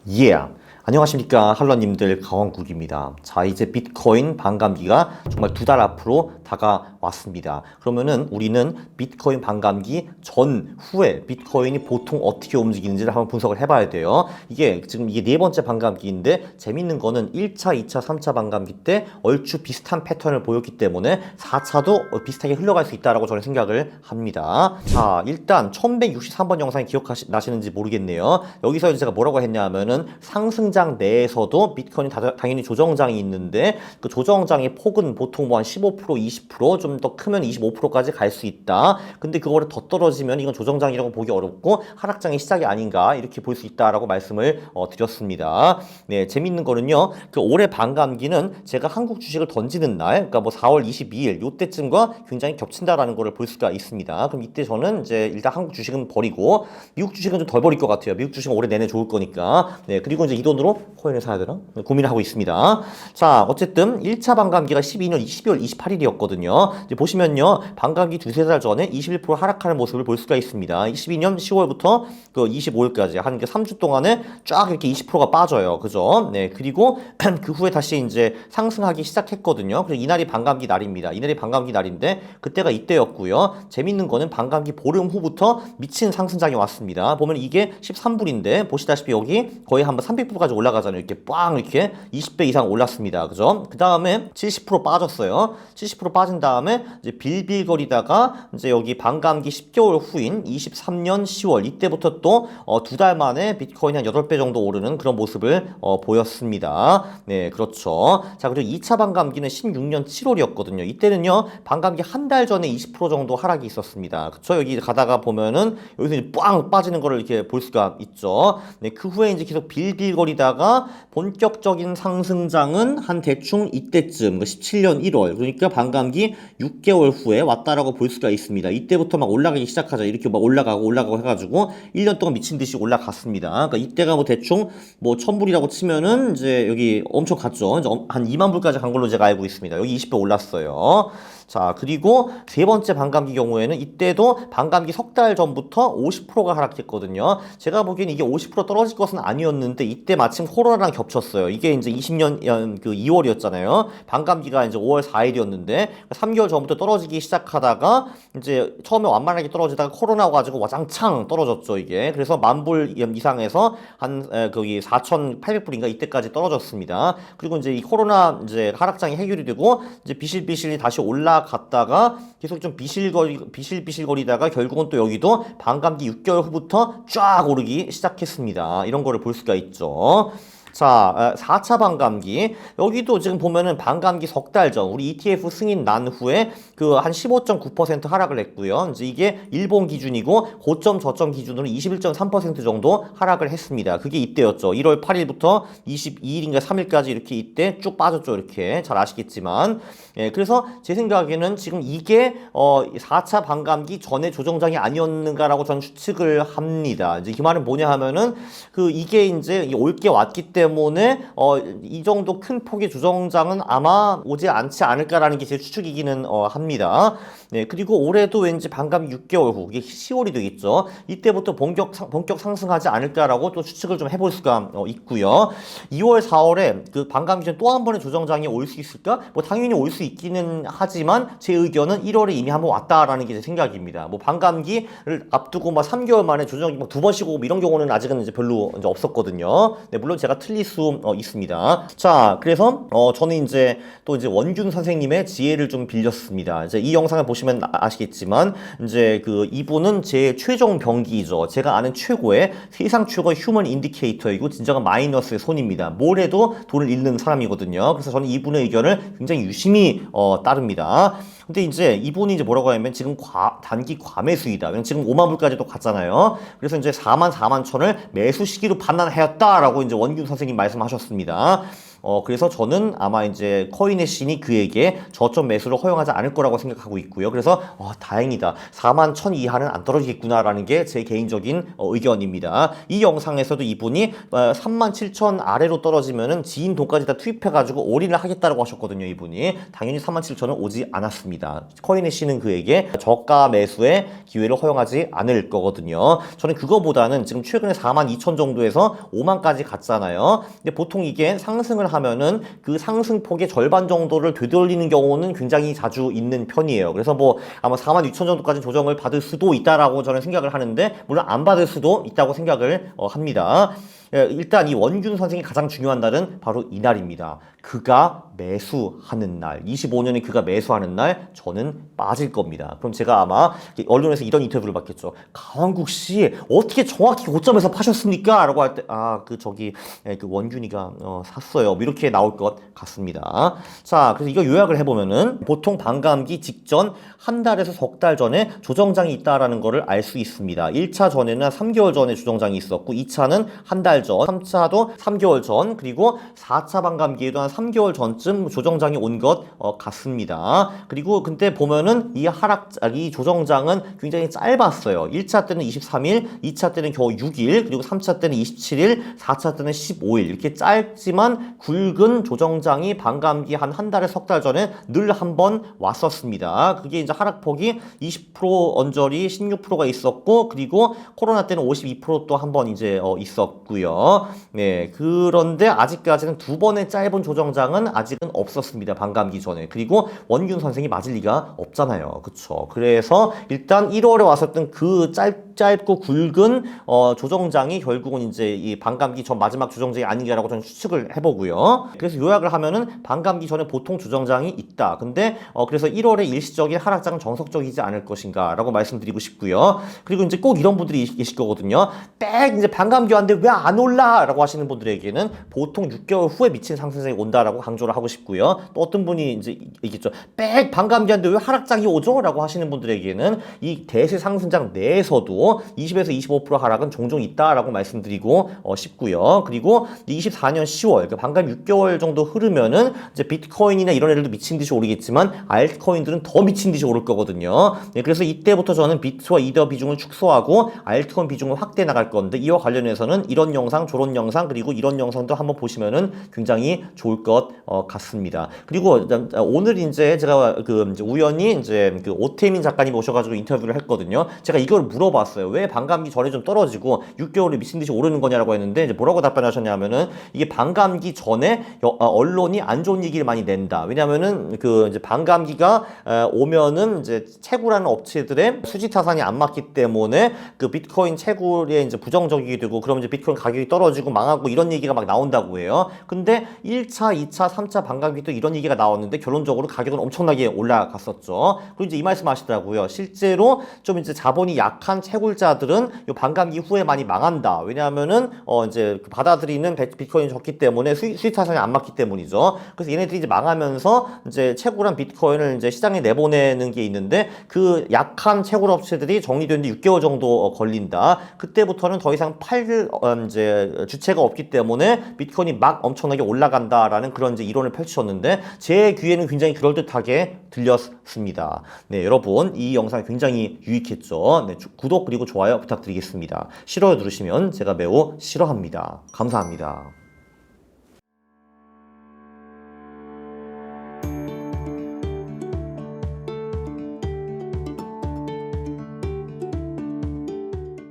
Yeah. 안녕하십니까 할러님들, 강원국입니다. 자, 이제 비트코인 반감기가 정말 2달 앞으로 다가왔습니다. 그러면은 우리는 비트코인 반감기 전후에 비트코인이 보통 어떻게 움직이는지를 한번 분석을 해봐야 돼요. 이게 지금 이게 네 번째 반감기인데, 재밌는 거는 1차, 2차, 3차 반감기 때 얼추 비슷한 패턴을 보였기 때문에 4차도 비슷하게 흘러갈 수 있다라고 저는 생각을 합니다. 자, 일단 1163번 영상이 기억나시는지 모르겠네요. 여기서 제가 뭐라고 했냐면은 상승장 내에서도 비트코인이 당연히 조정장이 있는데, 그 조정장의 폭은 보통 뭐 한 15%, 20%, 좀 더 크면 25%까지 갈 수 있다. 근데 그거를 더 떨어지면 이건 조정장이라고 보기 어렵고 하락장의 시작이 아닌가, 이렇게 볼 수 있다라고 말씀을 드렸습니다. 네, 재밌는 거는요, 그 올해 반감기는 제가 한국 주식을 던지는 날, 그러니까 뭐 4월 22일 요때쯤과 굉장히 겹친다라는 거를 볼 수가 있습니다. 그럼 이때 저는 이제 일단 한국 주식은 버리고 미국 주식은 좀 덜 버릴 것 같아요. 미국 주식은 올해 내내 좋을 거니까. 네, 그리고 이제 이 돈으로 코인을 사야 되나? 고민을 하고 있습니다. 자, 어쨌든 1차 반감기가 12월 28일이었거든요. 이제 보시면요, 반감기 두세 달 전에 21% 하락하는 모습을 볼 수가 있습니다. 22년 10월부터 그 25일까지 한 3주 동안에 쫙 이렇게 20%가 빠져요. 그죠? 네, 그리고 그 후에 다시 이제 상승하기 시작했거든요. 그래서 이날이 반감기 날입니다. 이날이 반감기 날인데 그때가 이때였고요. 재밌는 거는 반감기 보름 후부터 미친 상승장이 왔습니다. 보면 이게 13불인데 보시다시피 여기 거의 한번 300불까지 올라가잖아요. 이렇게 빵 이렇게 20배 이상 올랐습니다. 그죠? 그 다음에 70% 빠졌어요. 70% 빠진 다음에 이제 빌빌거리다가 이제 여기 반감기 10개월 후인 23년 10월 이때부터 또 2달 만에 비트코인이 한 8배 정도 오르는 그런 모습을 보였습니다. 네, 그렇죠. 자, 그리고 2차 반감기는 16년 7월이었거든요. 이때는요, 반감기 한 달 전에 20% 정도 하락이 있었습니다. 그쵸? 여기 가다가 보면은 여기서 이제 빵 빠지는 거를 이렇게 볼 수가 있죠. 네, 그 후에 이제 계속 빌빌거리다가 본격적인 상승장은 한 대충 이때쯤 17년 1월, 그러니까 반감기 6개월 후에 왔다라고 볼 수가 있습니다. 이때부터 막 올라가기 시작하죠. 이렇게 막 올라가고 해가지고 1년 동안 미친 듯이 올라갔습니다. 그러니까 이때가 뭐 대충 뭐 1000불이라고 치면은 이제 여기 엄청 갔죠. 이제 한 2만 불까지 간 걸로 제가 알고 있습니다. 여기 20배 올랐어요. 자, 그리고 세 번째 반감기 경우에는 이때도 반감기 석 달 전부터 50%가 하락했거든요. 제가 보기엔 이게 50% 떨어질 것은 아니었는데 이때 마침 코로나랑 겹쳤어요. 이게 이제 20년 그 2월이었잖아요. 반감기가 이제 5월 4일이었는데 3개월 전부터 떨어지기 시작하다가 이제 처음에 완만하게 떨어지다가 코로나 와가지고 와장창 떨어졌죠, 이게. 그래서 10,000불 이상에서 한 거기 4,800불인가 이때까지 떨어졌습니다. 그리고 이제 이 코로나 이제 하락장이 해결이 되고 이제 비실비실이 다시 올라갔다가 계속 좀 비실비실거리다가 결국은 또 여기도 반감기 6개월 후부터 쫙 오르기 시작했습니다. 이런 거를 볼 수가 있죠. 자, 4차 반감기. 여기도 지금 보면은 반감기 석 달 전, 우리 ETF 승인 난 후에 그 한 15.9% 하락을 했고요. 이제 이게 일본 기준이고, 고점 저점 기준으로 21.3% 정도 하락을 했습니다. 그게 이때였죠. 1월 8일부터 22일인가 3일까지 이렇게 이때 쭉 빠졌죠. 이렇게. 잘 아시겠지만. 예, 그래서 제 생각에는 지금 이게 4차 반감기 전에 조정장이 아니었는가라고 저는 추측을 합니다. 이제 그 말은 뭐냐 하면은 이게 이제 올 게 왔기 때문에 이 정도 큰 폭의 조정장은 아마 오지 않지 않을까라는 게 제 추측이기는 합니다. 네, 그리고 올해도 왠지 반감기 6개월 후, 이게 10월이 되겠죠. 이때부터 본격 상승하지 않을까라고 또 추측을 좀 해볼 수가 있고요. 2월, 4월에 그 반감기 전 또 한 번의 조정장이 올 수 있을까? 뭐 당연히 올 수 있기는 하지만 제 의견은 1월에 이미 한번 왔다라는 게 제 생각입니다. 뭐 반감기를 앞두고 막 3개월 만에 조정이 막 2번씩 오고 이런 경우는 아직은 이제 별로 이제 없었거든요. 네, 물론 제가 틀릴 수 있습니다. 자, 그래서 저는 이제 또 이제 원균 선생님의 지혜를 좀 빌렸습니다. 이제 이 영상을 보시면 아시겠지만 이제 이분은 제 최종 병기이죠. 제가 아는 최고의 세상 최고의 휴먼 인디케이터이고 진정한 마이너스의 손입니다. 뭘 해도 돈을 잃는 사람이거든요. 그래서 저는 이분의 의견을 굉장히 유심히 따릅니다. 근데 이제 이분이 이제 뭐라고 하냐면 지금 단기 과매수이다. 왜냐면 지금 5만 불까지도 갔잖아요. 그래서 이제 4만 4만 천을 매수 시기로 판단하였다라고 이제 원균 선생님 말씀하셨습니다. 그래서 저는 아마 이제 코인의 신이 그에게 저점 매수를 허용하지 않을 거라고 생각하고 있고요. 그래서 다행이다. 41,000 이하는 안 떨어지겠구나라는 게 제 개인적인 의견입니다. 이 영상에서도 이분이 37,000 아래로 떨어지면은 지인 돈까지 다 투입해가지고 올인을 하겠다라고 하셨거든요. 이분이 당연히 37,000은 오지 않았습니다. 코인의 신은 그에게 저가 매수의 기회를 허용하지 않을 거거든요. 저는 그거보다는 지금 최근에 42,000 정도에서 5만까지 갔잖아요. 근데 보통 이게 상승을 하면은 그 상승폭의 절반 정도를 되돌리는 경우는 굉장히 자주 있는 편이에요. 그래서 뭐 아마 46,000 정도까지 조정을 받을 수도 있다라고 저는 생각을 하는데, 물론 안 받을 수도 있다고 생각을 합니다. 일단 이 원균 선생이 가장 중요한 날은 바로 이날입니다. 그가 매수하는 날, 25년에 그가 매수하는 날 저는 빠질 겁니다. 그럼 제가 아마 언론에서 이런 인터뷰를 받겠죠. 강원국 씨 어떻게 정확히 고점에서 파셨습니까? 라고 할 때 그 원균이가 샀어요. 뭐 이렇게 나올 것 같습니다. 자, 그래서 이거 요약을 해보면은 보통 반감기 직전 한 달에서 석 달 전에 조정장이 있다라는 거를 알 수 있습니다. 1차 전에는 3개월 전에 조정장이 있었고 2차는 한 달 전, 3차도 3개월 전, 그리고 4차 반감기에도 한 3개월 전쯤 조정장이 온 것 같습니다. 그리고 근데 보면은 이 조정장은 굉장히 짧았어요. 1차 때는 23일, 2차 때는 겨우 6일, 그리고 3차 때는 27일, 4차 때는 15일. 이렇게 짧지만 굵은 조정장이 반감기 한 달에 석 달 전에 늘 한 번 왔었습니다. 그게 이제 하락폭이 20% 언저리 16%가 있었고, 그리고 코로나 때는 52% 또 한 번 이제 있었고요. 네, 그런데 아직까지는 두 번의 짧은 조정장은 아직은 없었습니다. 반감기 전에. 그리고 원균 선생이 맞을 리가 없잖아요. 그쵸? 그래서 일단 1월에 왔었던 그 짧고 굵은 조정장이 결국은 이제 이 반감기 전 마지막 조정장이 아닌가라고 저는 추측을 해보고요. 그래서 요약을 하면은 반감기 전에 보통 조정장이 있다. 근데 그래서 1월에 일시적인 하락장은 정석적이지 않을 것인가라고 말씀드리고 싶고요. 그리고 이제 꼭 이런 분들이 계실 거거든요. 이제 반감기 왔는데 왜 안 올라?라고 하시는 분들에게는 보통 6개월 후에 미친 상승장이 온다라고 강조를 하고 싶고요. 또 어떤 분이 이제 얘기했죠. 반감기 왔는데 왜 하락장이 오죠? 라고 하시는 분들에게는 이 대세 상승장 내에서도 20에서 25% 하락은 종종 있다라고 말씀드리고 싶고요. 그리고 24년 10월, 그러니까 반감기 6개월 정도 흐르면은 이제 비트코인이나 이런 애들도 미친 듯이 오르겠지만 알트코인들은 더 미친 듯이 오를 거거든요. 네, 그래서 이때부터 저는 비트와 이더 비중을 축소하고 알트코인 비중을 확대해 나갈 건데, 이와 관련해서는 이런 영상, 저런 영상, 그리고 이런 영상도 한번 보시면은 굉장히 좋을 것 같습니다. 그리고 오늘 이제 제가 이제 우연히 이제 그 오태민 작가님 오셔가지고 인터뷰를 했거든요. 제가 이걸 물어봤어요. 왜 반감기 전에 좀 떨어지고 6개월에 미친 듯이 오르는 거냐라고 했는데, 이제 뭐라고 답변하셨냐면은 이게 반감기 전에 언론이 안 좋은 얘기를 많이 낸다. 왜냐면은 그 이제 반감기가 오면은 이제 채굴하는 업체들의 수지 타산이 안 맞기 때문에 그 비트코인 채굴에 이제 부정적이게 되고, 그러면 이제 비트코인 가격이 떨어지고 망하고 이런 얘기가 막 나온다고 해요. 근데 1차, 2차, 3차 반감기 또 이런 얘기가 나왔는데 결론적으로 가격은 엄청나게 올라갔었죠. 그리고 이제 이 말씀 하시더라고요. 실제로 좀 이제 자본이 약한 채굴자들은 요 반감기 후에 많이 망한다. 왜냐하면은 이제 받아들이는 비트코인이 적기 때문에 수익 타산이 안 맞기 때문이죠. 그래서 얘네들이 이제 망하면서 이제 채굴한 비트코인을 이제 시장에 내보내는 게 있는데, 그 약한 채굴 업체들이 정리되는데 6개월 정도 걸린다. 그때부터는 더 이상 이제 주체가 없기 때문에 비트코인이 막 엄청나게 올라간다라는 그런 이제 이론을 펼치셨는데, 제 귀에는 굉장히 그럴듯하게 들렸습니다. 네, 여러분 이 영상이 굉장히 유익했죠. 네, 구독 그리고 좋아요 부탁드리겠습니다. 싫어요 누르시면 제가 매우 싫어합니다. 감사합니다.